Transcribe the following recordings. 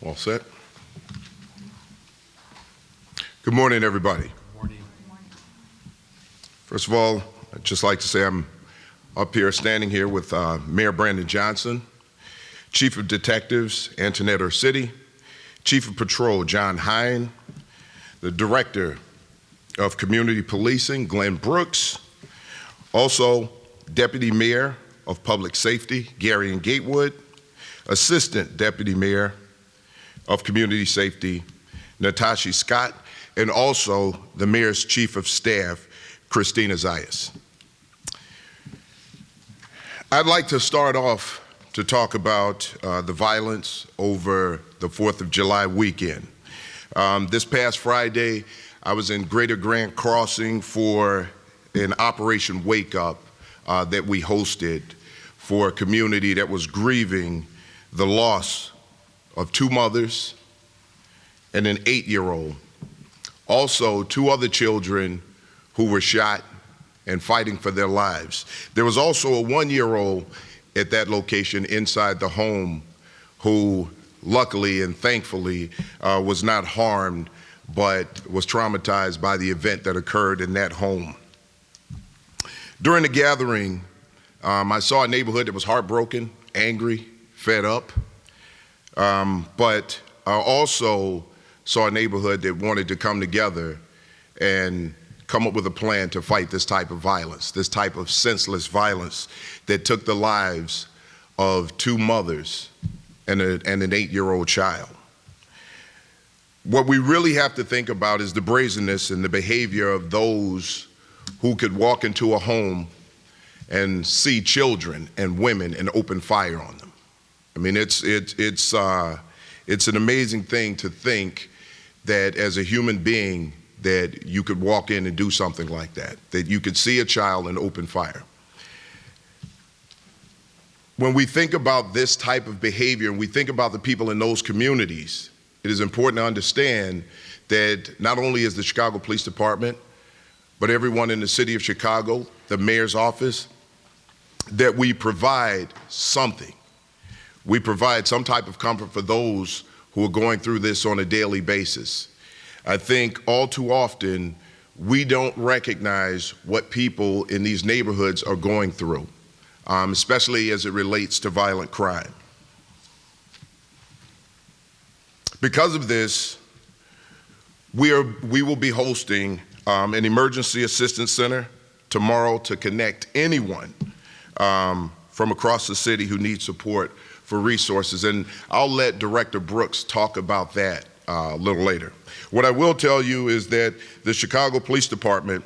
All set? Good morning, everybody. Good morning. First of all, I'd just like to say I'm up here, standing here with Mayor Brandon Johnson, Chief of Detectives Antoinette Ursitti, Chief of Patrol John Hine, the Director of Community Policing Glenn Brooks, also Deputy Mayor of Public Safety Gary and Gatewood, Assistant Deputy Mayor of Community Safety Natasha Scott, and also the Mayor's Chief of Staff Christina Zayas. I'd like to start off to talk about the violence over the 4th of July weekend. This past Friday, I was in Greater Grant Crossing for an Operation Wake Up that we hosted for a community that was grieving the loss of 2 mothers and an 8-year-old. Also, 2 other children who were shot and fighting for their lives. There was also a 1-year-old at that location inside the home who luckily and thankfully was not harmed, but was traumatized by the event that occurred in that home. During the gathering, I saw a neighborhood that was heartbroken, angry, fed up, but I also saw a neighborhood that wanted to come together and come up with a plan to fight this type of violence, this type of senseless violence that took the lives of 2 mothers and an 8-year-old child. What we really have to think about is the brazenness and the behavior of those who could walk into a home and see children and women and open fire on them. I mean, it's an amazing thing to think that as a human being that you could walk in and do something like that you could see a child and open fire. When we think about this type of behavior and we think about the people in those communities, it is important to understand that not only is the Chicago Police Department, but everyone in the city of Chicago, the mayor's office, that we provide something. We provide some type of comfort for those who are going through this on a daily basis. I think all too often, we don't recognize what people in these neighborhoods are going through, especially as it relates to violent crime. Because of this, we will be hosting an emergency assistance center tomorrow to connect anyone from across the city who needs support for resources. And I'll let Director Brooks talk about that a little later. What I will tell you is that the Chicago Police Department,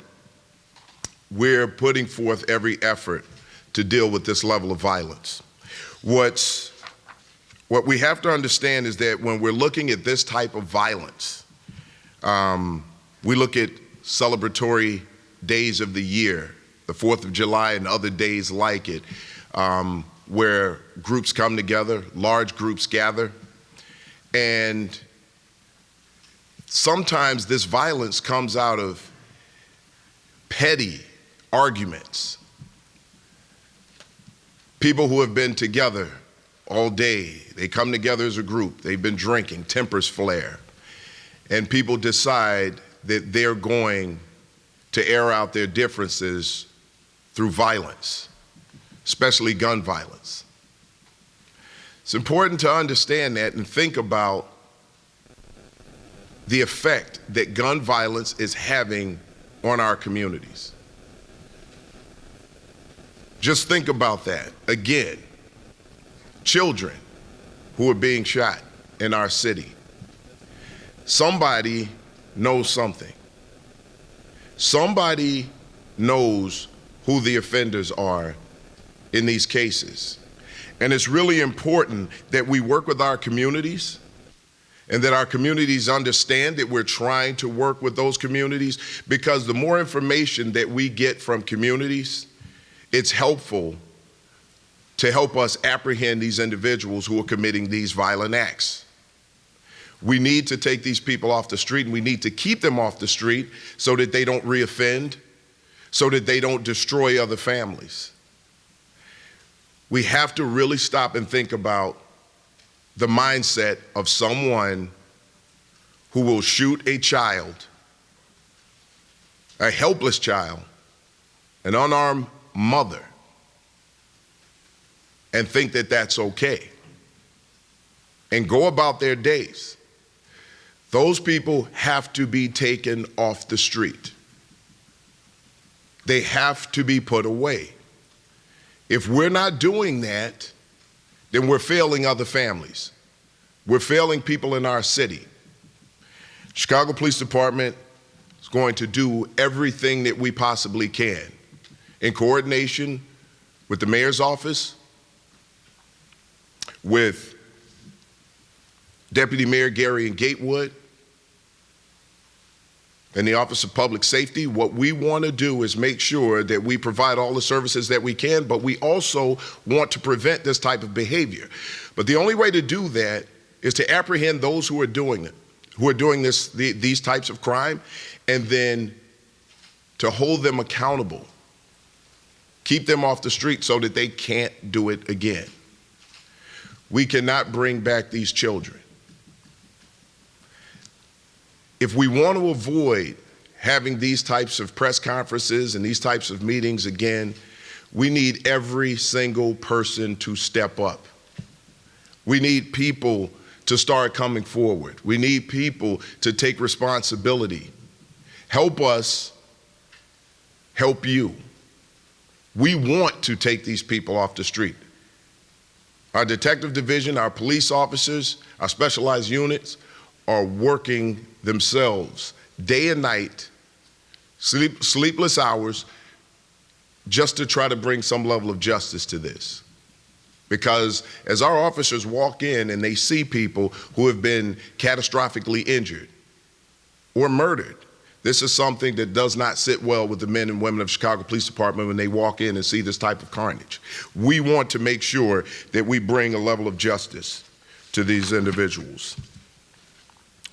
we're putting forth every effort to deal with this level of violence. What we have to understand is that when we're looking at this type of violence, we look at celebratory days of the year, the 4th of July and other days like it, where groups come together, large groups gather, and sometimes this violence comes out of petty arguments. People who have been together all day, they come together as a group, they've been drinking, tempers flare, and people decide that they're going to air out their differences through violence, especially gun violence. It's important to understand that and think about the effect that gun violence is having on our communities. Just think about that. Again, children who are being shot in our city. Somebody knows something. Somebody knows who the offenders are in these cases. And it's really important that we work with our communities and that our communities understand that we're trying to work with those communities, because the more information that we get from communities, it's helpful to help us apprehend these individuals who are committing these violent acts. We need to take these people off the street, and we need to keep them off the street so that they don't reoffend, so that they don't destroy other families. We have to really stop and think about the mindset of someone who will shoot a child, a helpless child, an unarmed mother, and think that that's okay and go about their days. Those people have to be taken off the street. They have to be put away. If we're not doing that, then we're failing other families. We're failing people in our city. Chicago Police Department is going to do everything that we possibly can in coordination with the mayor's office, with Deputy Mayor Gary Gatewood, and the Office of Public Safety. What we want to do is make sure that we provide all the services that we can, but we also want to prevent this type of behavior. But the only way to do that is to apprehend those who are doing it, who are doing these types of crime, and then to hold them accountable, keep them off the street so that they can't do it again. We cannot bring back these children. If we want to avoid having these types of press conferences and these types of meetings again, we need every single person to step up. We need people to start coming forward. We need people to take responsibility. Help us help you. We want to take these people off the street. Our detective division, our police officers, our specialized units are working themselves day and night, sleepless hours, just to try to bring some level of justice to this. Because as our officers walk in and they see people who have been catastrophically injured or murdered, this is something that does not sit well with the men and women of Chicago Police Department when they walk in and see this type of carnage. We want to make sure that we bring a level of justice to these individuals.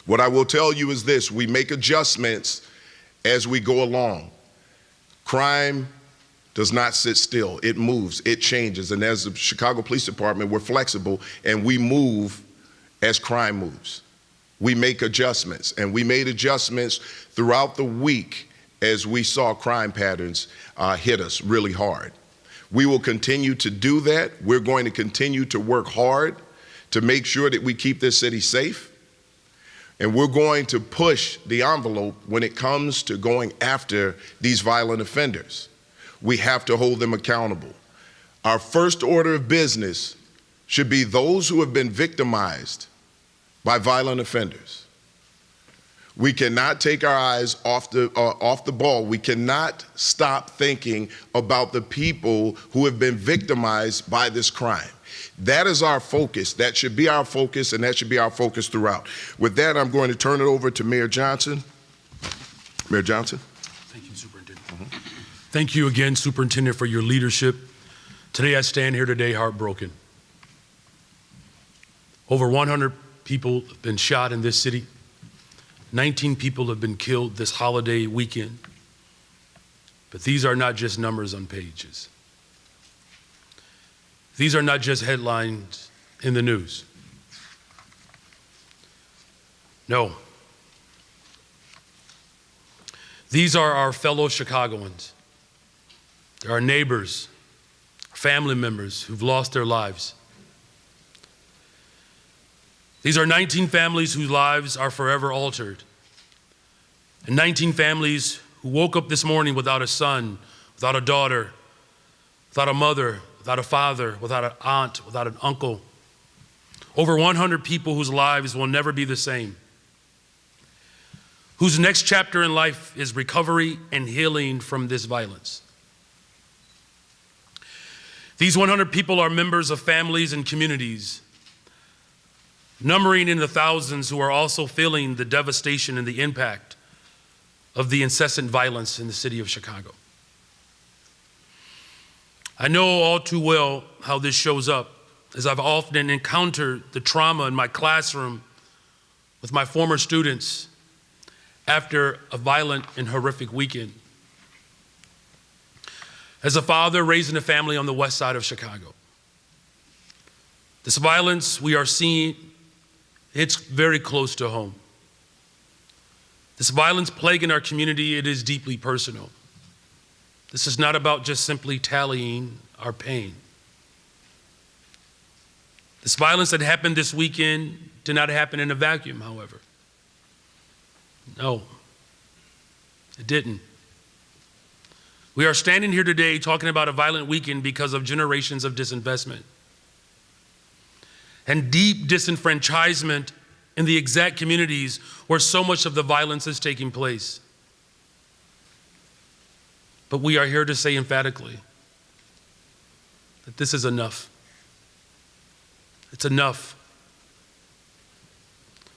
What I will tell you is this: we make adjustments as we go along. Crime does not sit still. It moves, it changes. And as the Chicago Police Department, we're flexible and we move as crime moves. We make adjustments, and we made adjustments throughout the week as we saw crime patterns hit us really hard. We will continue to do that. We're going to continue to work hard to make sure that we keep this city safe. And we're going to push the envelope when it comes to going after these violent offenders. We have to hold them accountable. Our first order of business should be those who have been victimized by violent offenders. We cannot take our eyes off the ball. We cannot stop thinking about the people who have been victimized by this crime. That is our focus. That should be our focus, and that should be our focus throughout. With that, I'm going to turn it over to Mayor Johnson. Mayor Johnson. Thank you, Superintendent. Thank you again, Superintendent, for your leadership. Today, I stand here today heartbroken. Over 100 people have been shot in this city. 19 people have been killed this holiday weekend. But these are not just numbers on pages. These are not just headlines in the news. No. These are our fellow Chicagoans. They're our neighbors, family members who've lost their lives. These are 19 families whose lives are forever altered. And 19 families who woke up this morning without a son, without a daughter, without a mother, without a father, without an aunt, without an uncle. Over 100 people whose lives will never be the same. Whose next chapter in life is recovery and healing from this violence. These 100 people are members of families and communities, numbering in the thousands, who are also feeling the devastation and the impact of the incessant violence in the city of Chicago. I know all too well how this shows up, as I've often encountered the trauma in my classroom with my former students after a violent and horrific weekend. As a father raising a family on the west side of Chicago, this violence we are seeing It's very close to home. This violence plaguing our community, it is deeply personal. This is not about just simply tallying our pain. This violence that happened this weekend did not happen in a vacuum, however. No, it didn't. We are standing here today talking about a violent weekend because of generations of disinvestment and deep disenfranchisement in the exact communities where so much of the violence is taking place. But we are here to say emphatically that this is enough. It's enough.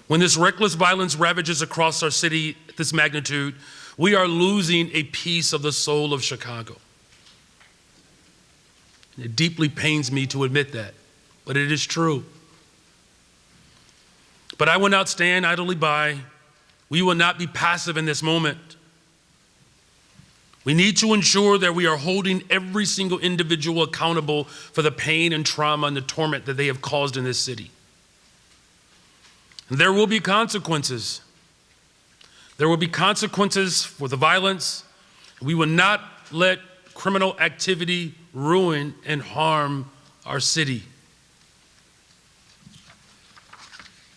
When this reckless violence ravages across our city at this magnitude, we are losing a piece of the soul of Chicago. And it deeply pains me to admit that, but it is true. But I will not stand idly by. We will not be passive in this moment. We need to ensure that we are holding every single individual accountable for the pain and trauma and the torment that they have caused in this city. And there will be consequences. There will be consequences for the violence. We will not let criminal activity ruin and harm our city.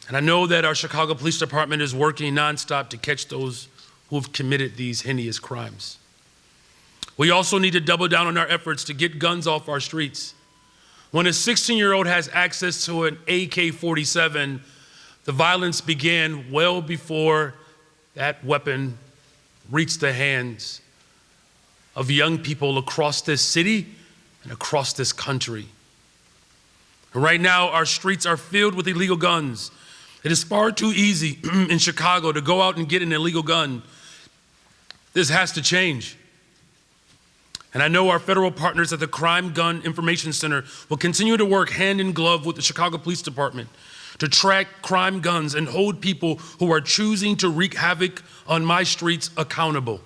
And I know that our Chicago Police Department is working nonstop to catch those who have committed these heinous crimes. We also need to double down on our efforts to get guns off our streets. When a 16-year-old has access to an AK-47, the violence began well before that weapon reached the hands of young people across this city and across this country. And right now, our streets are filled with illegal guns. It is far too easy in Chicago to go out and get an illegal gun. This has to change. And I know our federal partners at the Crime Gun Information Center will continue to work hand in glove with the Chicago Police Department to track crime guns and hold people who are choosing to wreak havoc on my streets accountable.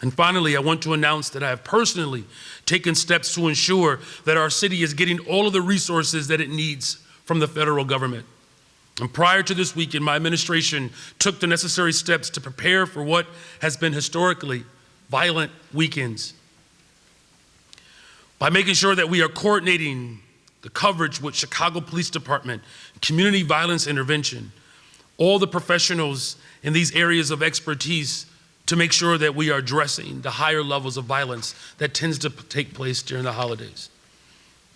And finally, I want to announce that I have personally taken steps to ensure that our city is getting all of the resources that it needs from the federal government. And prior to this weekend, my administration took the necessary steps to prepare for what has been historically violent weekends by making sure that we are coordinating the coverage with Chicago Police Department, community violence intervention, all the professionals in these areas of expertise to make sure that we are addressing the higher levels of violence that tends to take place during the holidays.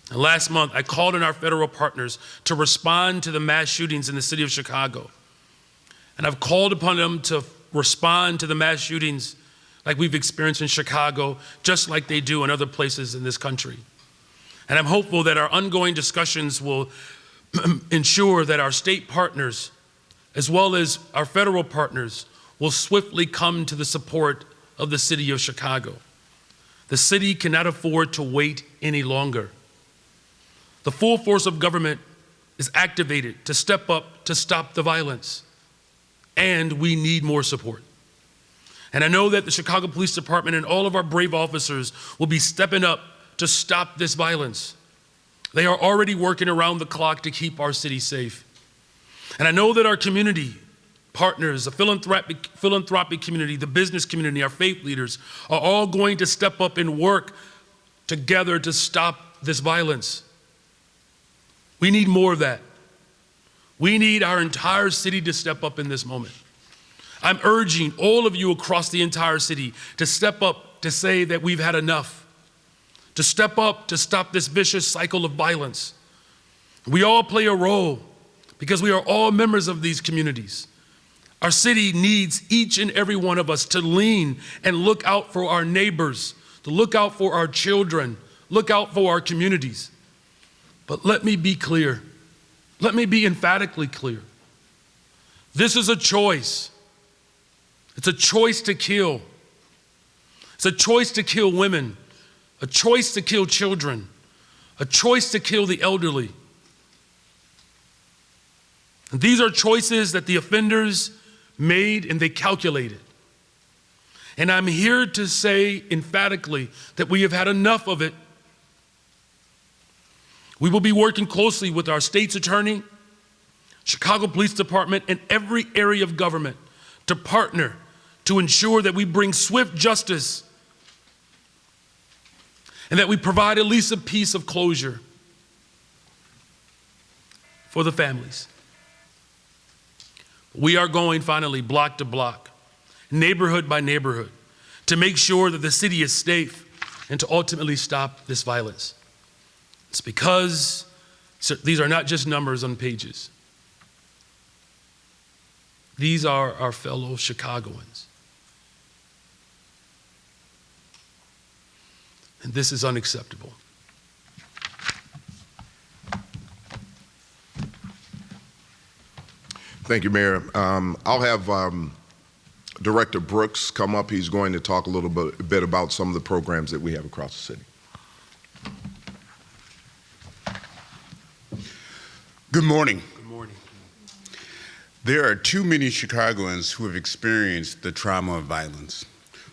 And last month, I called on our federal partners to respond to the mass shootings in the city of Chicago. And I've called upon them to respond to the mass shootings like we've experienced in Chicago, just like they do in other places in this country. And I'm hopeful that our ongoing discussions will ensure that our state partners, as well as our federal partners, will swiftly come to the support of the city of Chicago. The city cannot afford to wait any longer. The full force of government is activated to step up to stop the violence, and we need more support. And I know that the Chicago Police Department and all of our brave officers will be stepping up to stop this violence. They are already working around the clock to keep our city safe. And I know that our community partners, the philanthropic community, the business community, our faith leaders are all going to step up and work together to stop this violence. We need more of that. We need our entire city to step up in this moment. I'm urging all of you across the entire city to step up to say that we've had enough, to step up to stop this vicious cycle of violence. We all play a role because we are all members of these communities. Our city needs each and every one of us to lean and look out for our neighbors, to look out for our children, look out for our communities. But let me be clear. Let me be emphatically clear. This is a choice. It's a choice to kill. It's a choice to kill women, a choice to kill children, a choice to kill the elderly. And these are choices that the offenders made and they calculated. And I'm here to say emphatically that we have had enough of it. We will be working closely with our state's attorney, Chicago Police Department, and every area of government to partner to ensure that we bring swift justice and that we provide at least a piece of closure for the families. We are going finally block to block, neighborhood by neighborhood, to make sure that the city is safe and to ultimately stop this violence. It's because these are not just numbers on pages. These are our fellow Chicagoans. And this is unacceptable. Thank you, Mayor. I'll have Director Brooks come up. He's going to talk a little bit about some of the programs that we have across the city. Good morning. Good morning. There are too many Chicagoans who have experienced the trauma of violence.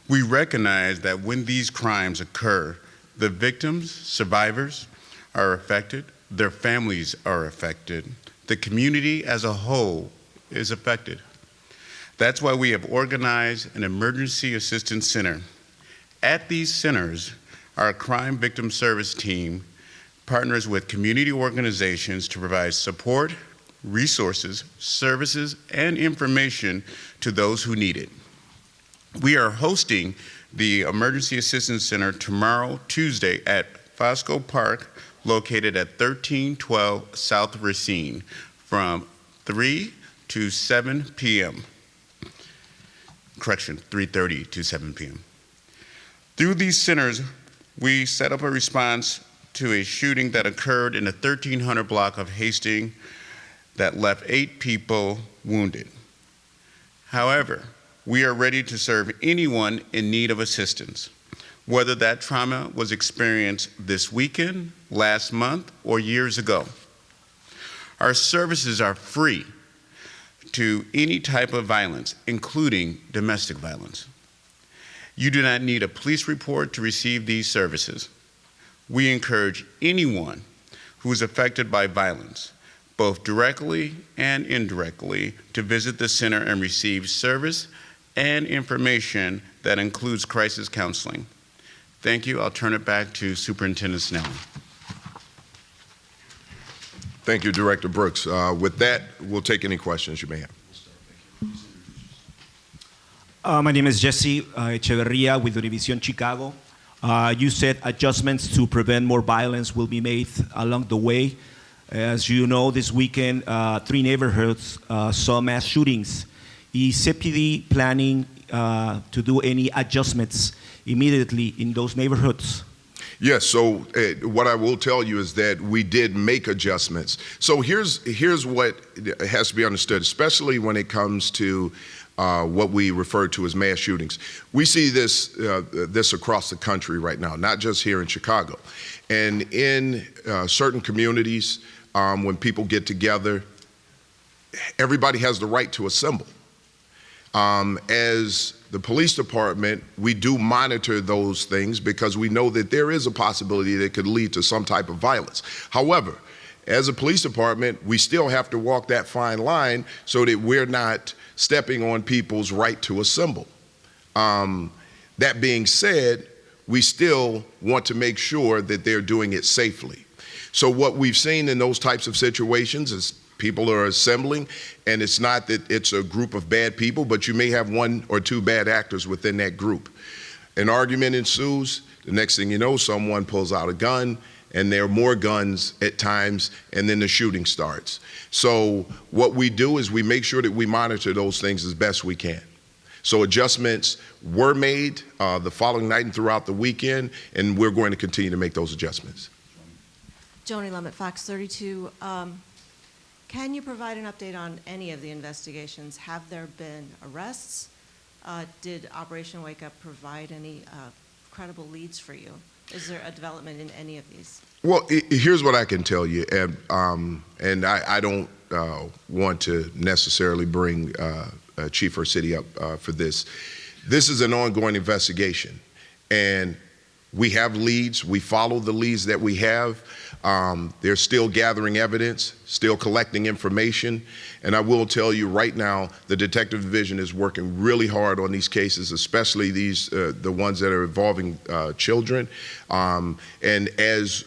We recognize that when these crimes occur, the victims, survivors, are affected, their families are affected, the community as a whole is affected. That's why we have organized an emergency assistance center. At these centers, our crime victim service team partners with community organizations to provide support, resources, services, and information to those who need it. We are hosting the Emergency Assistance Center tomorrow, Tuesday, at Fosco Park, located at 1312 South Racine, from 3 to 7 p.m. Correction, 3:30 to 7 p.m. Through these centers, we set up a response to a shooting that occurred in the 1300 block of Hastings that left 8 people wounded. However, we are ready to serve anyone in need of assistance, whether that trauma was experienced this weekend, last month, or years ago. Our services are free to any type of violence, including domestic violence. You do not need a police report to receive these services. We encourage anyone who is affected by violence, both directly and indirectly, to visit the center and receive service and information that includes crisis counseling. Thank you. I'll turn it back to Superintendent Snelling. Thank you, Director Brooks. With that, we'll take any questions you may have. My name is Jesse Echeverria with Univision Chicago. You said adjustments to prevent more violence will be made along the way. As you know, this weekend, 3 neighborhoods saw mass shootings. Is CPD planning to do any adjustments immediately in those neighborhoods? Yes, so what I will tell you is that we did make adjustments. So here's what has to be understood, especially when it comes to what we refer to as mass shootings. We see this across the country right now, not just here in Chicago. And in certain communities, when people get together, everybody has the right to assemble. As the police department, we do monitor those things because we know that there is a possibility that could lead to some type of violence. However, as a police department, we still have to walk that fine line so that we're not stepping on people's right to assemble. That being said, we still want to make sure that they're doing it safely. So what we've seen in those types of situations is people are assembling, and it's not that it's a group of bad people, but you may have 1 or 2 bad actors within that group. An argument ensues. The next thing you know, someone pulls out a gun, and there are more guns at times, and then the shooting starts. So what we do is we make sure that we monitor those things as best we can. So adjustments were made the following night and throughout the weekend, and we're going to continue to make those adjustments. Joni Lum at Fox 32. Can you provide an update on any of the investigations? Have there been arrests? Did Operation Wake Up provide any credible leads for you? Is there a development in any of these? Well, here's what I can tell you, and I don't want to necessarily bring Chief or City up for this. This is an ongoing investigation, and we have leads. We follow the leads that we have. They're still gathering evidence, still collecting information, and I will tell you right now, the Detective Division is working really hard on these cases, especially the ones that are involving children. And as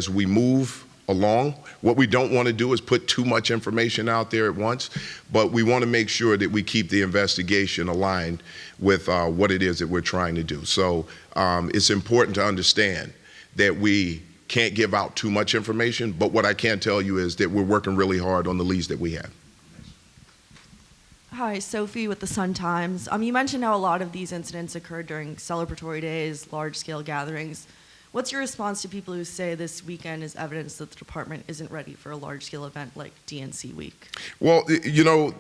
we move along, what we don't want to do is put too much information out there at once, but we want to make sure that we keep the investigation aligned with what it is that we're trying to do. So it's important to understand that we can't give out too much information, but what I can tell you is that we're working really hard on the leads that we have. Hi, Sophie with the Sun-Times. You mentioned how a lot of these incidents occurred during celebratory days, large-scale gatherings. What's your response to people who say this weekend is evidence that the department isn't ready for a large-scale event like DNC Week? Well, you know,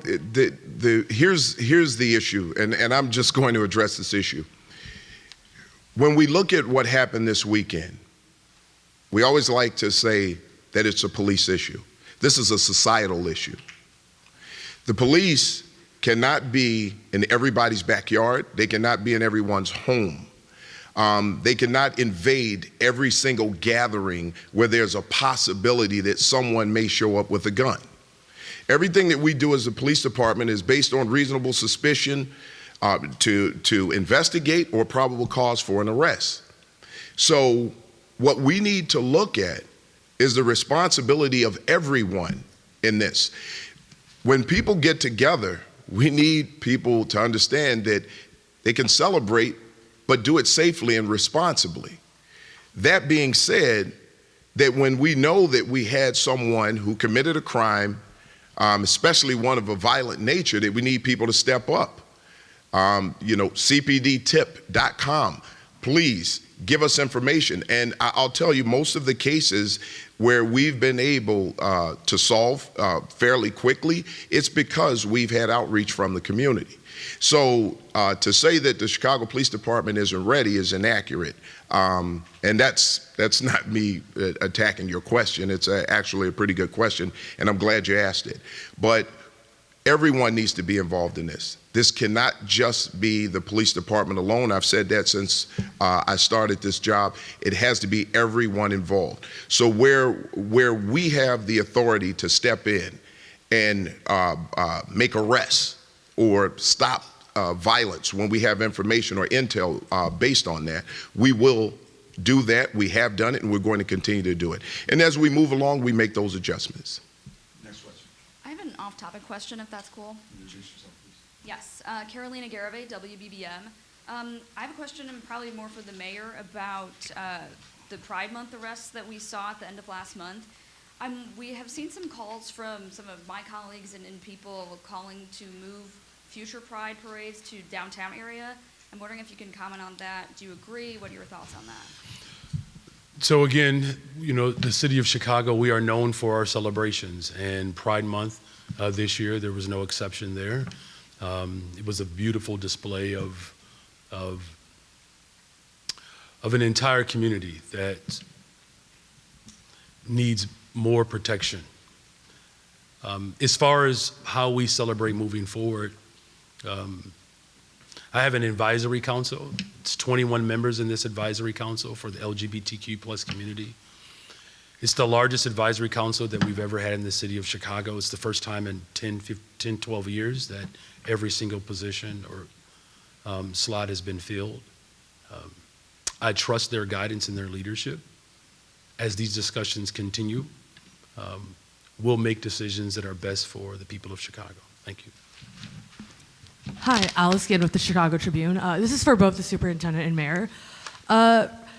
here's the issue, and I'm just going to address this issue. When we look at what happened this weekend, we always like to say that it's a police issue. This is a societal issue. The police cannot be in everybody's backyard. They cannot be in everyone's home. They cannot invade every single gathering where there's a possibility that someone may show up with a gun. Everything that we do as a police department is based on reasonable suspicion to investigate or probable cause for an arrest. So what we need to look at is the responsibility of everyone in this. When people get together, we need people to understand that they can celebrate, but do it safely and responsibly. That being said, that when we know that we had someone who committed a crime, especially one of a violent nature, that we need people to step up. You know, cpdtip.com, please give us information. And I'll tell you, most of the cases where we've been able to solve fairly quickly, it's because we've had outreach from the community. So to say that the Chicago Police Department isn't ready is inaccurate. And that's not me attacking your question. It's actually a pretty good question, and I'm glad you asked it. But everyone needs to be involved in this. This cannot just be the police department alone. I've said that since I started this job. It has to be everyone involved. So where we have the authority to step in and make arrests or stop violence when we have information or intel based on that, we will do that. We have done it, and we're going to continue to do it. And as we move along, we make those adjustments. Next question. I have an off-topic question, if that's cool. Introduce yourself, please. Yes, Carolina Garibay, WBBM. I have a question, and probably more for the mayor, about the Pride Month arrests that we saw at the end of last month. We have seen some calls from some of my colleagues and people calling to move future Pride parades to downtown area. I'm wondering if you can comment on that. Do you agree? What are your thoughts on that? So again, you know, the city of Chicago, we are known for our celebrations, and Pride Month this year, there was no exception there. It was a beautiful display of an entire community that needs more protection. As far as how we celebrate moving forward, I have an advisory council. It's 21 members in this advisory council for the LGBTQ plus community. It's the largest advisory council that we've ever had in the city of Chicago. It's the first time in 10, 12 years that every single position or slot has been filled. I trust their guidance and their leadership. As these discussions continue, we'll make decisions that are best for the people of Chicago. Thank you. Hi, Alice Ginn with the Chicago Tribune. This is for both the superintendent and mayor.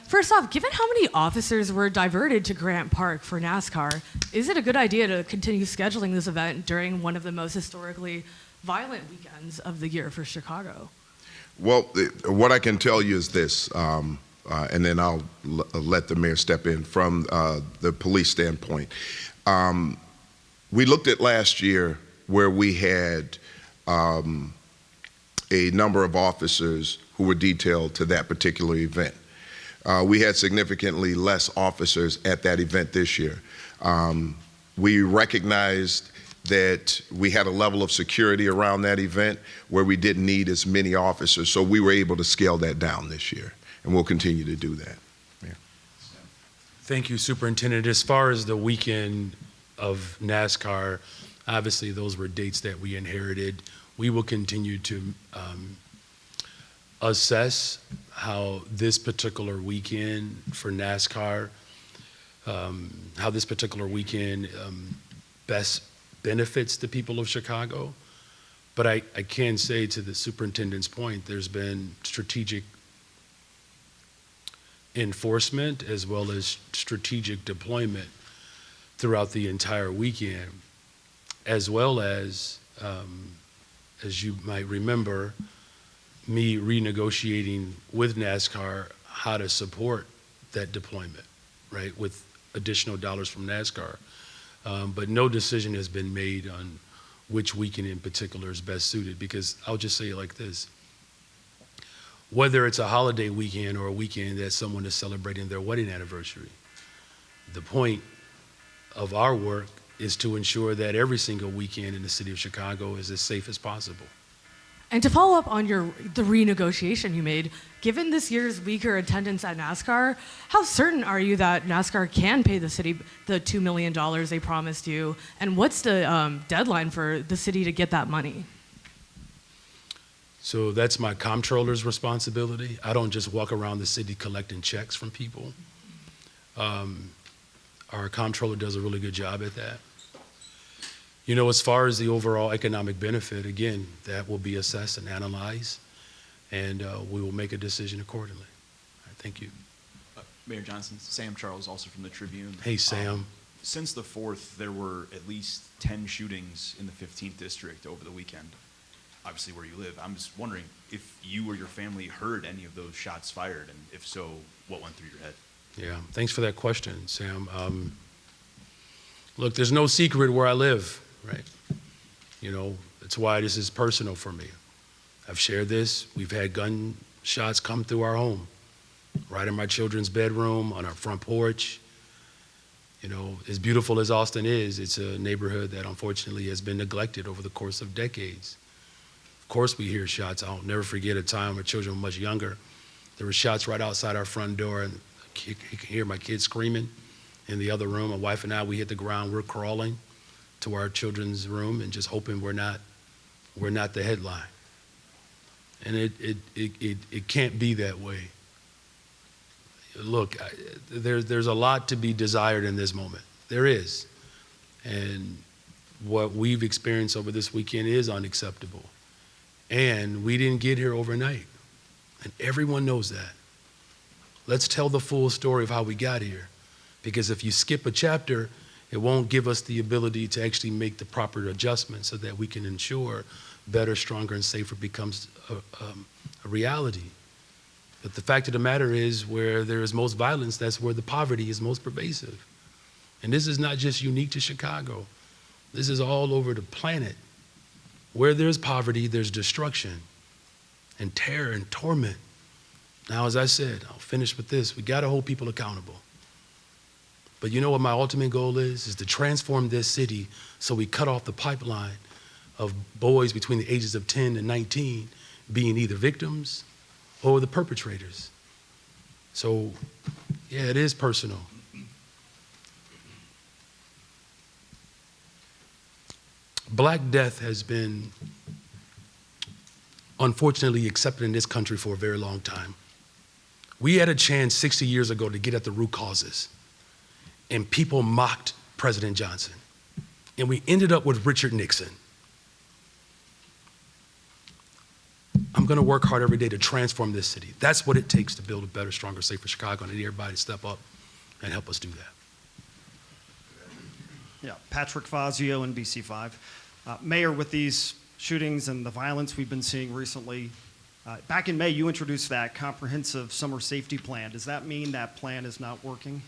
First off, given how many officers were diverted to Grant Park for NASCAR, is it a good idea to continue scheduling this event during one of the most historically violent weekends of the year for Chicago? Well, what I can tell you is this, and then I'll let the mayor step in from the police standpoint. We looked at last year where we had a number of officers who were detailed to that particular event. We had significantly less officers at that event this year. We recognized that we had a level of security around that event where we didn't need as many officers, so we were able to scale that down this year, and we'll continue to do that. Yeah. Thank you, Superintendent. As far as the weekend of NASCAR, obviously those were dates that we inherited. We will continue to assess how this particular weekend for NASCAR, how this particular weekend best benefits the people of Chicago. But I can say, to the superintendent's point, there's been strategic enforcement as well as strategic deployment throughout the entire weekend, as well as you might remember, me renegotiating with NASCAR how to support that deployment, right, with additional dollars from NASCAR. But no decision has been made on which weekend in particular is best suited, because I'll just say it like this. Whether it's a holiday weekend or a weekend that someone is celebrating their wedding anniversary, the point of our work is to ensure that every single weekend in the city of Chicago is as safe as possible. And to follow up on the renegotiation you made, given this year's weaker attendance at NASCAR, how certain are you that NASCAR can pay the city the $2 million they promised you? And what's the deadline for the city to get that money? So that's my comptroller's responsibility. I don't just walk around the city collecting checks from people. Our comptroller does a really good job at that. You know, as far as the overall economic benefit, again, that will be assessed and analyzed, and we will make a decision accordingly. All right, thank you. Mayor Johnson, Sam Charles, also from the Tribune. Hey, Sam. Since the 4th, there were at least 10 shootings in the 15th district over the weekend, obviously where you live. I'm just wondering if you or your family heard any of those shots fired, and if so, what went through your head? Yeah, thanks for that question, Sam. Look, there's no secret where I live, right? You know, that's why this is personal for me. I've shared this. We've had gunshots come through our home, right in my children's bedroom, on our front porch. You know, as beautiful as Austin is, it's a neighborhood that unfortunately has been neglected over the course of decades. Of course we hear shots. I'll never forget a time when children were much younger. There were shots right outside our front door, and you can hear my kids screaming in the other room. My wife and I, we hit the ground. We're crawling to our children's room and just hoping we're not the headline. And it can't be that way. Look, there's a lot to be desired in this moment. There is. And what we've experienced over this weekend is unacceptable. And we didn't get here overnight. And everyone knows that. Let's tell the full story of how we got here. Because if you skip a chapter, it won't give us the ability to actually make the proper adjustments so that we can ensure better, stronger, and safer becomes a reality. But the fact of the matter is, where there is most violence, that's where the poverty is most pervasive. And this is not just unique to Chicago. This is all over the planet. Where there's poverty, there's destruction and terror and torment. Now, as I said, I'll finish with this. We gotta hold people accountable. But you know what my ultimate goal is to transform this city so we cut off the pipeline of boys between the ages of 10 and 19 being either victims or the perpetrators. So, yeah, it is personal. Black death has been unfortunately accepted in this country for a very long time. We had a chance 60 years ago to get at the root causes, and people mocked President Johnson. And we ended up with Richard Nixon. I'm gonna work hard every day to transform this city. That's what it takes to build a better, stronger, safer Chicago, and I need everybody to step up and help us do that. Yeah, Patrick Fazio, NBC5. Mayor, with these shootings and the violence we've been seeing recently, back in May, you introduced that comprehensive summer safety plan. Does that mean that plan is not working?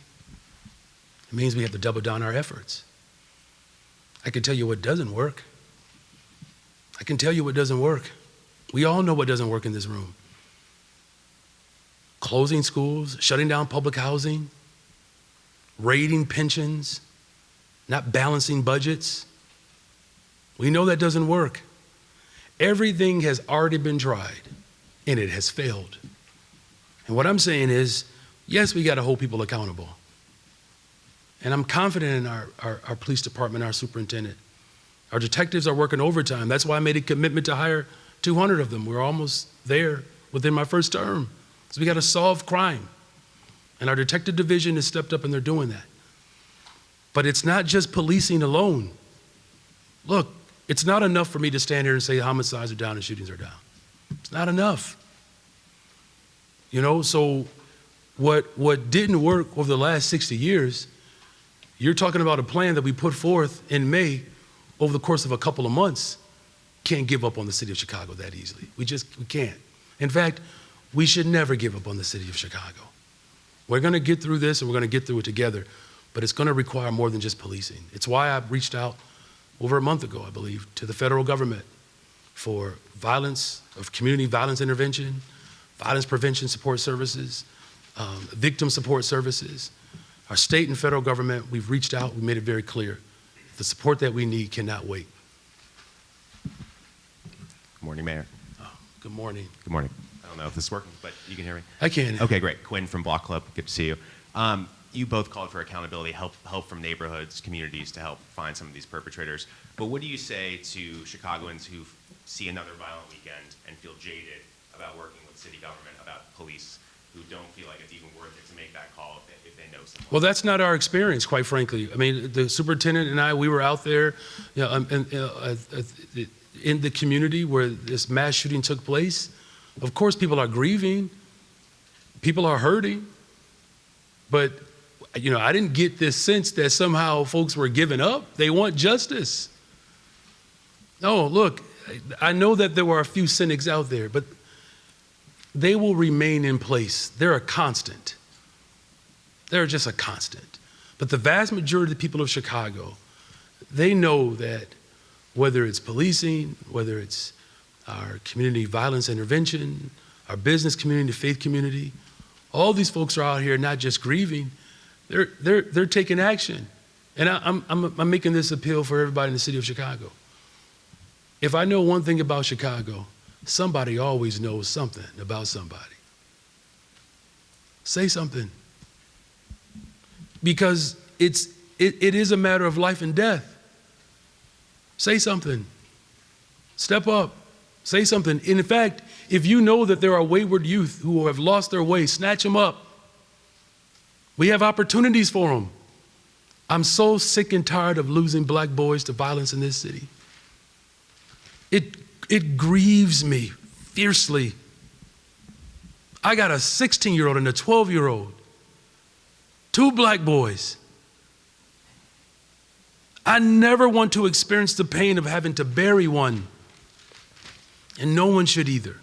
It means we have to double down our efforts. I can tell you what doesn't work. I can tell you what doesn't work. We all know what doesn't work in this room. Closing schools, shutting down public housing, raiding pensions, not balancing budgets. We know that doesn't work. Everything has already been tried, and it has failed. And what I'm saying is, yes, we got to hold people accountable. And I'm confident in our police department, our superintendent. Our detectives are working overtime. That's why I made a commitment to hire 200 of them. We're almost there within my first term. So we got to solve crime. And our detective division has stepped up and they're doing that. But it's not just policing alone. Look, it's not enough for me to stand here and say homicides are down and shootings are down. It's not enough. You know, so what didn't work over the last 60 years, you're talking about a plan that we put forth in May over the course of a couple of months. Can't give up on the city of Chicago that easily. We can't. In fact, we should never give up on the city of Chicago. We're gonna get through this and we're gonna get through it together, but it's gonna require more than just policing. It's why I reached out over a month ago, I believe, to the federal government for community violence intervention, violence prevention support services, victim support services. Our state and federal government, we've reached out, we made it very clear. The support that we need cannot wait. Good morning, Mayor. Good morning. Good morning. I don't know if this is working, but you can hear me? I can. Okay, great. Quinn from Block Club. Good to see you. You both called for accountability, help from neighborhoods, communities to help find some of these perpetrators. But what do you say to Chicagoans who see another violent weekend and feel jaded about working with city government, about police, who don't feel like it's even worth it to make that call if they know someone? Well, that's not our experience, quite frankly. I mean, the superintendent and I, we were out there in the community where this mass shooting took place. Of course, people are grieving, people are hurting, but you know, I didn't get this sense that somehow folks were giving up. They want justice. No, look, I know that there were a few cynics out there, but they will remain in place. They're a constant. They're just a constant. But the vast majority of the people of Chicago, they know that whether it's policing, whether it's our community violence intervention, our business community, faith community, all these folks are out here not just grieving, they're taking action. And I'm making this appeal for everybody in the city of Chicago. If I know one thing about Chicago, somebody always knows something about somebody. Say something. Because it is a matter of life and death. Say something. Step up. Say something. And in fact, if you know that there are wayward youth who have lost their way, snatch them up. We have opportunities for them. I'm so sick and tired of losing black boys to violence in this city. It grieves me fiercely. I got a 16-year-old and a 12-year-old, 2 black boys. I never want to experience the pain of having to bury one, and no one should either.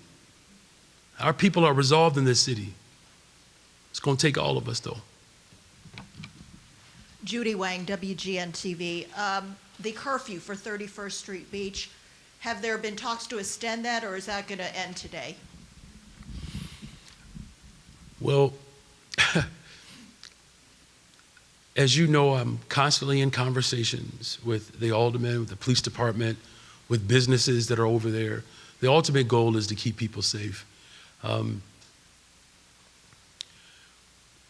Our people are resolved in this city. It's going to take all of us, though. Judy Wang, WGN-TV. The curfew for 31st Street Beach, have there been talks to extend that, or is that going to end today? Well, as you know, I'm constantly in conversations with the aldermen, with the police department, with businesses that are over there. The ultimate goal is to keep people safe.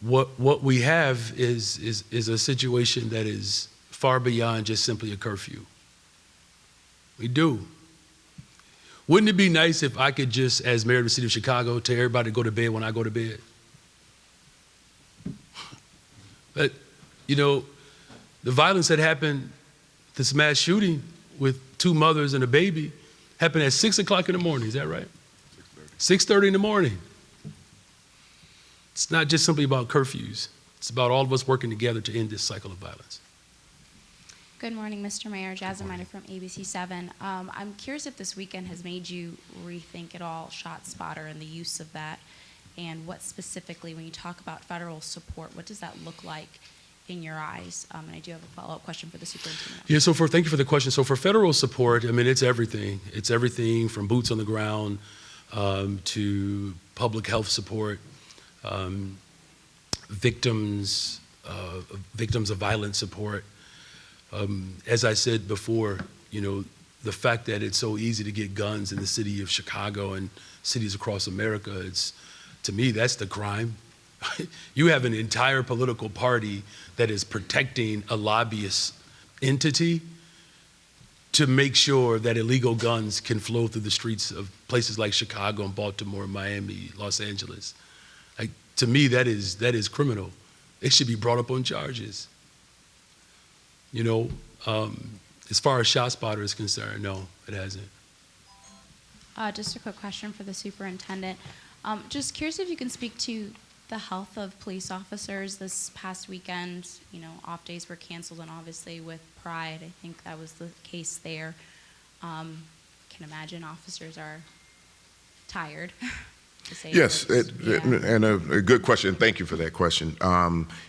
What we have is a situation that is far beyond just simply a curfew. We do. Wouldn't it be nice if I could just, as mayor of the city of Chicago, tell everybody to go to bed when I go to bed? But, you know, the violence that happened, this mass shooting with 2 mothers and a baby, happened at 6 o'clock in the morning, is that right? 6:30 in the morning. It's not just simply about curfews. It's about all of us working together to end this cycle of violence. Good morning, Mr. Mayor. Jasmine Miner from ABC7. I'm curious if this weekend has made you rethink at all ShotSpotter and the use of that, and what specifically, when you talk about federal support, what does that look like in your eyes? And I do have a follow-up question for the superintendent. Yeah, thank you for the question. So for federal support, I mean, it's everything. It's everything from boots on the ground to public health support, victims of violence support. As I said before, you know, the fact that it's so easy to get guns in the city of Chicago and cities across America, to me, that's the crime. you have an entire political party that is protecting a lobbyist entity to make sure that illegal guns can flow through the streets of places like Chicago and Baltimore, Miami, Los Angeles. Like, to me, that is criminal. It should be brought up on charges. You know, as far as ShotSpotter is concerned, no, it hasn't. Just a quick question for the superintendent. Just curious if you can speak to the health of police officers this past weekend. You know, off days were canceled, and obviously with Pride, I think that was the case there. Can imagine officers are tired. To say Yes, the least. Yeah. and a good question. Thank you for that question.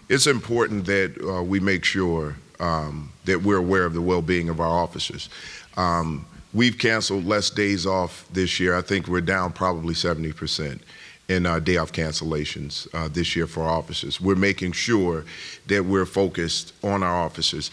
It's important that we make sure that we're aware of the well-being of our officers. We've canceled less days off this year. I think we're down probably 70% in day off cancellations this year for our officers. We're making sure that we're focused on our officers.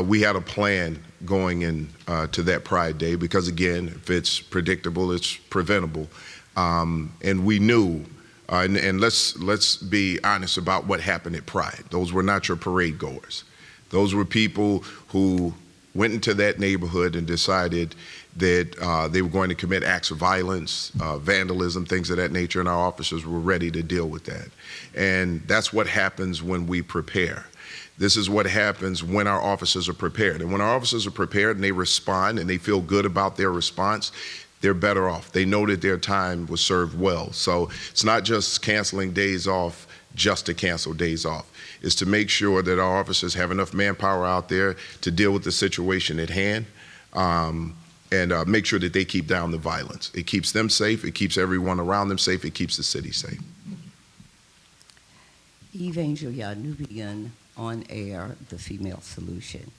We had a plan going in to that Pride Day because, again, if it's predictable, it's preventable. And we knew, and let's be honest about what happened at Pride. Those were not your parade goers. Those were people who went into that neighborhood and decided that they were going to commit acts of violence, vandalism, things of that nature, and our officers were ready to deal with that. And that's what happens when we prepare. This is what happens when our officers are prepared. And when our officers are prepared and they respond and they feel good about their response, they're better off. They know that their time was served well. So it's not just canceling days off just to cancel days off. It's to make sure that our officers have enough manpower out there to deal with the situation at hand, and make sure that they keep down the violence. It keeps them safe, it keeps everyone around them safe, it keeps the city safe. Eve Angel Yanubian, on air, The Female Solution.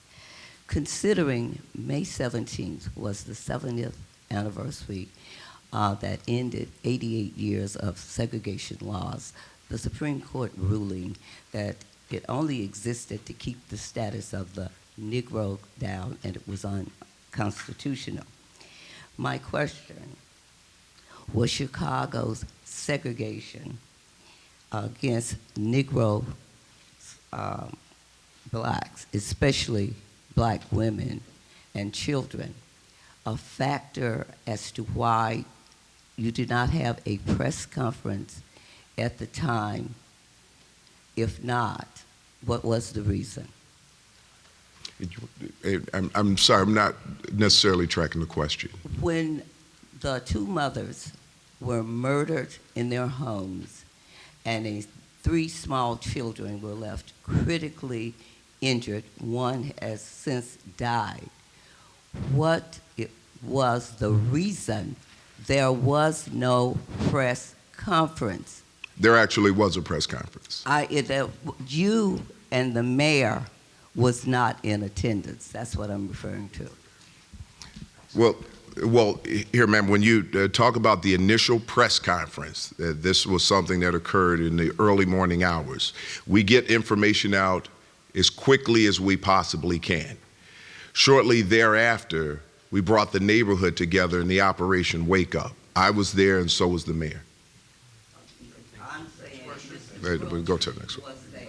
Considering May 17th was the 70th anniversary that ended 88 years of segregation laws, the Supreme Court ruling that it only existed to keep the status of the Negro down and it was unconstitutional. My question, was Chicago's segregation against Negro blacks, especially black women and children, a factor as to why you did not have a press conference at the time? If not, what was the reason? I'm sorry, I'm not necessarily tracking the question. When the two mothers were murdered in their homes and 3 small children were left critically injured, one has since died, what was the reason there was no press conference? There actually was a press conference. You and the mayor was not in attendance. That's what I'm referring to. Well, here, ma'am, when you talk about the initial press conference, this was something that occurred in the early morning hours. We get information out as quickly as we possibly can. Shortly thereafter, we brought the neighborhood together in the Operation Wake Up. I was there and so was the mayor. I'm saying We'll go to the next one. was there.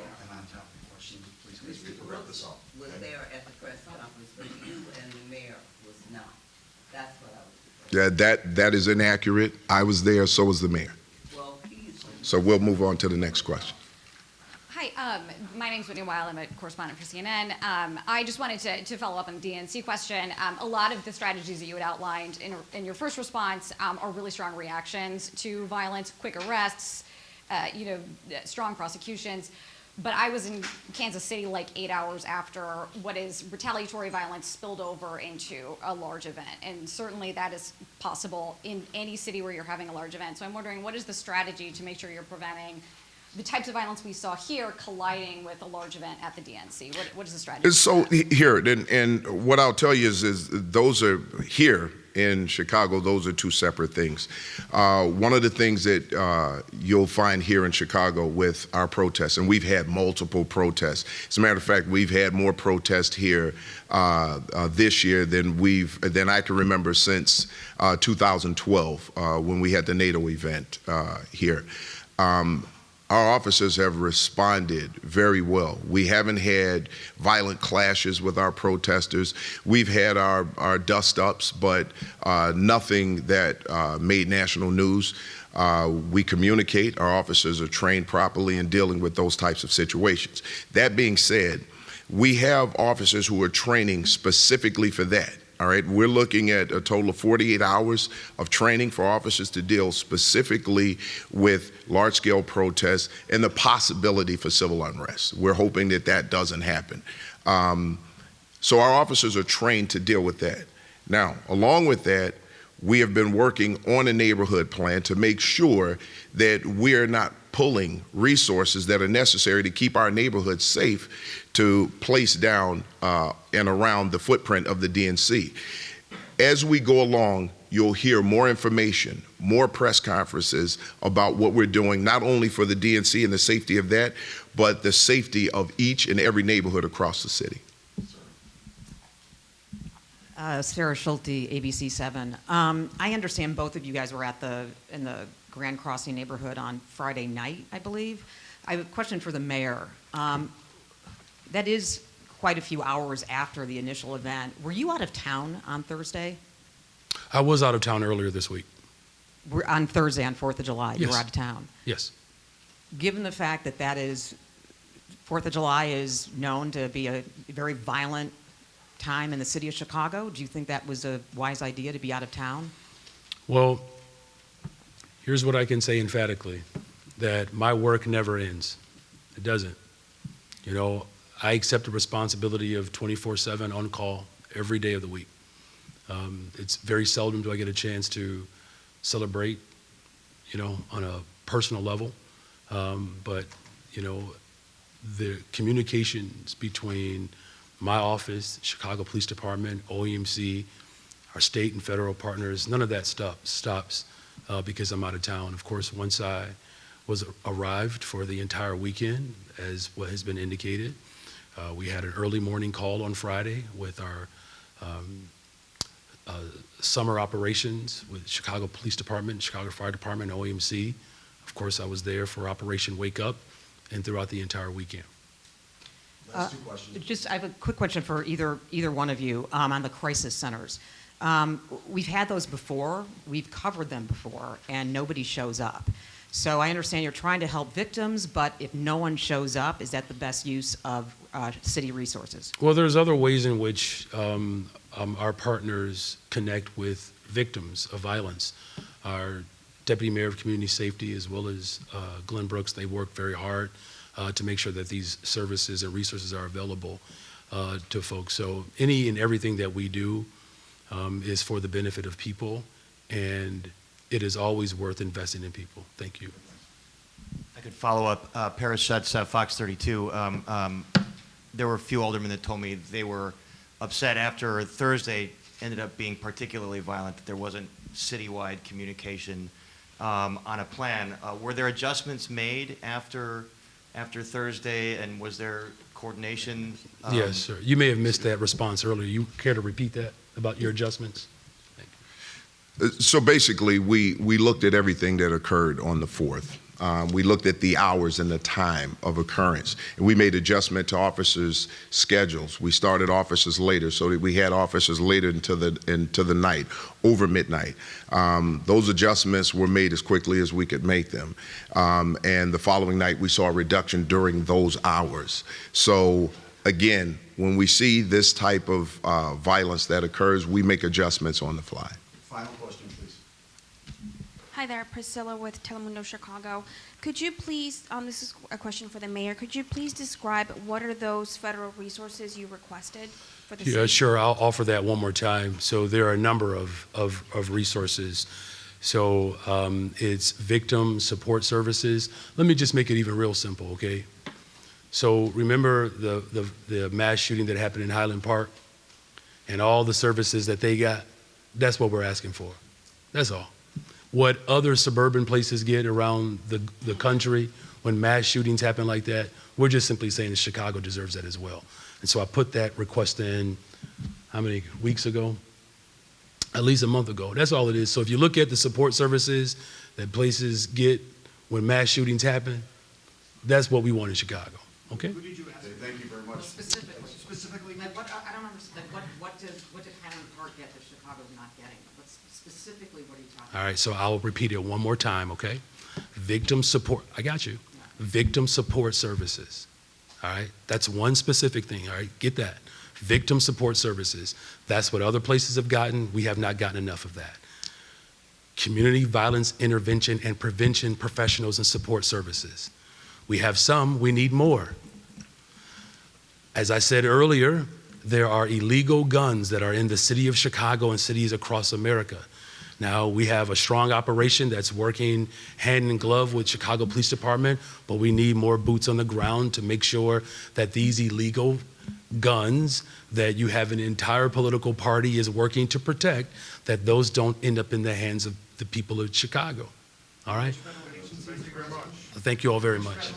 Mr. Brooks was there at the press conference, but you and the mayor was not. That's what I was referring Yeah, that is inaccurate. I was there, so was the mayor. to. Well, he's So we'll move on to the next question. Hi, my name's Whitney Weil. I'm a correspondent for CNN. I just wanted to follow up on the DNC question. A lot of the strategies that you had outlined in your first response are really strong reactions to violence, quick arrests, strong prosecutions. But I was in Kansas City like 8 hours after what is retaliatory violence spilled over into a large event. And certainly that is possible in any city where you're having a large event. So I'm wondering, what is the strategy to make sure you're preventing the types of violence we saw here colliding with a large event at the DNC? What is the strategy? So here, and what I'll tell you is those are here in Chicago, those are two separate things. One of the things that you'll find here in Chicago with our protests, and we've had multiple protests. As a matter of fact, we've had more protests here this year than I can remember since 2012 when we had the NATO event here. our officers have responded very well. We haven't had violent clashes with our protesters. We've had our dust-ups, but nothing that made national news. We communicate. Our officers are trained properly in dealing with those types of situations. That being said, we have officers who are training specifically for that. All right, we're looking at a total of 48 hours of training for officers to deal specifically with large-scale protests and the possibility for civil unrest. We're hoping that that doesn't happen. So our officers are trained to deal with that. Now, along with that, we have been working on a neighborhood plan to make sure that we're not pulling resources that are necessary to keep our neighborhoods safe to place down and around the footprint of the DNC. As we go along, you'll hear more information, more press conferences about what we're doing, not only for the DNC and the safety of that, but the safety of each and every neighborhood across the city. Sarah Schulte, ABC 7. I understand both of you guys were in the Grand Crossing neighborhood on Friday night, I believe. I have a question for the mayor. That is quite a few hours after the initial event. Were you out of town on Thursday? I was out of town earlier this week. On Thursday, on 4th of July, you Yes. were out of town. Yes. Given the fact that 4th of July is known to be a very violent time in the city of Chicago, do you think that was a wise idea to be out of town? Well, here's what I can say emphatically, that my work never ends. It doesn't. You know, I accept the responsibility of 24/7 on call every day of the week. It's very seldom do I get a chance to celebrate, you know, on a personal level. But, you know, the communications between my office, Chicago Police Department, OEMC, our state and federal partners, none of that stops because I'm out of town. Of course, once I was arrived for the entire weekend, as what has been indicated, we had an early morning call on Friday with our summer operations with Chicago Police Department, Chicago Fire Department, OEMC. Of course, I was there for Operation Wake Up and throughout the entire weekend. Last two questions. I have a quick question for either one of you on the crisis centers. We've had those before, we've covered them before, and nobody shows up. So I understand you're trying to help victims, but if no one shows up, is that the best use of city resources? Well, there's other ways in which our partners connect with victims of violence. Our Deputy Mayor of Community Safety, as well as Glenn Brooks, they work very hard to make sure that these services and resources are available to folks. So any and everything that we do is for the benefit of people, and it is always worth investing in people. Thank you. I could follow up. Paris Schutz, Fox 32. There were a few aldermen that told me they were upset after Thursday ended up being particularly violent, that there wasn't citywide communication on a plan. Were there adjustments made after Thursday, and was there coordination? Yes, sir. You may have missed that response earlier. You care to repeat that about your adjustments? So basically, we looked at everything that occurred on the 4th. We looked at the hours and the time of occurrence, and we made adjustment to officers' schedules. We started officers later, so that we had officers later into the night, over midnight. Those adjustments were made as quickly as we could make them, and the following night we saw a reduction during those hours. So again, when we see this type of violence that occurs, we make adjustments on the fly. Final question, please. Hi there, Priscilla with Telemundo Chicago. Could you please, this is a question for the mayor, could you please describe what are those federal resources you requested for the Yeah, city? sure. I'll offer that one more time. So there are a number of resources. So it's victim support services. Let me just make it even real simple, okay? So remember the mass shooting that happened in Highland Park and all the services that they got? That's what we're asking for. That's all. What other suburban places get around the country when mass shootings happen like that, we're just simply saying that Chicago deserves that as well. And so I put that request in, how many weeks ago? At least a month ago. That's all it is. So if you look at the support services that places get when mass shootings happen, That's what we want in Chicago, okay? Who did you ask? Thank you very much. Specifically, like what, I don't understand, like what did Highland Park get that Chicago's not getting? What's specifically, what are you talking All right, so I'll repeat it one more time, okay? Victim support, I got you. Victim support services, all right? That's one specific thing, all right? Get that. Victim support services. That's what other places have gotten. We have not gotten enough of that. Community violence intervention and prevention professionals and support services. We have some, we need more. As I said earlier, there are illegal guns that are in the city of Chicago and cities across America. Now, we have a strong operation that's working hand in glove with Chicago Police Department, but we need more boots on the ground to make sure that these illegal guns that you have an entire political party is working to protect, that those don't end up in the hands of the people of Chicago. All right? Thank you all very much.